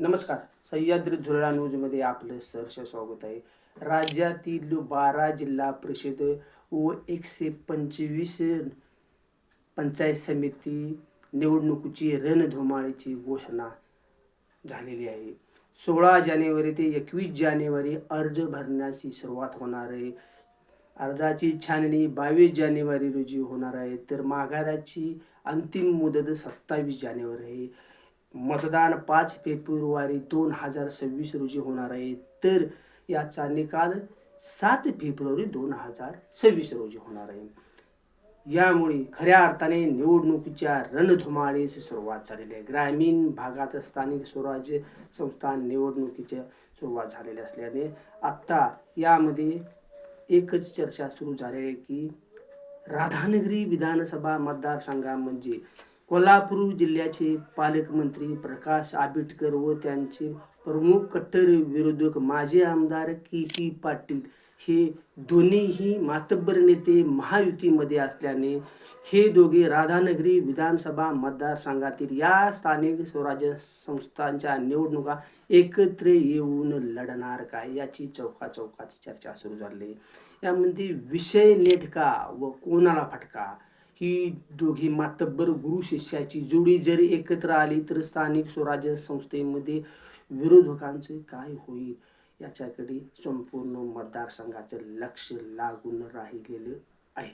नमस्कार. सह्याद्री धुळा न्यूजमध्ये आपलं सहर्ष स्वागत आहे. राज्यातील 12 जिल्हा परिषद व 125 पंचायत समिती निवडणुकीची रणधुमाळीची घोषणा झालेली आहे. 16 जानेवारी ते 21 जानेवारी अर्ज भरण्याची सुरुवात होणार आहे. अर्जाची छाननी 22 जानेवारी रोजी होणार आहे, तर माघाराची अंतिम मुदत 27 जानेवारी आहे. मतदान 5 फेब्रुवारी 2026 रोजी होणार आहे, तर याचा निकाल 7 फेब्रुवारी 2026 रोजी होणार आहे. यामुळे खऱ्या अर्थाने निवडणुकीच्या रणधुमाळीस सुरुवात झालेली आहे. ग्रामीण भागात स्थानिक स्वराज्य संस्था निवडणुकीच्या सुरुवात झालेली असल्याने आत्ता यामध्ये एकच चर्चा सुरू झाली आहे की राधानगरी विधानसभा मतदारसंघा म्हणजे कोल्हापूर जिल्ह्याचे पालकमंत्री प्रकाश आंबेडकर व त्यांचे प्रमुख कट्टर विरोधक माजी आमदार के. पाटील हे दोन्हीही मातब्बर नेते महायुतीमध्ये असल्याने हे दोघे राधानगरी विधानसभा मतदारसंघातील या स्थानिक स्वराज्य संस्थांच्या निवडणुका एकत्र येऊन लढणार काय याची चौकाचौकात चर्चा सुरू झाली. यामध्ये विषय नेटका व कोणाला फटका, ही दोघी मातब्बर गुरु शिष्याची जोडी जर एकत्र आली तर स्थानिक स्वराज्य संस्थेमध्ये विरोधकांचे काय होईल याच्याकडे संपूर्ण मतदारसंघाचं लक्ष लागून राहिलेलं आहे.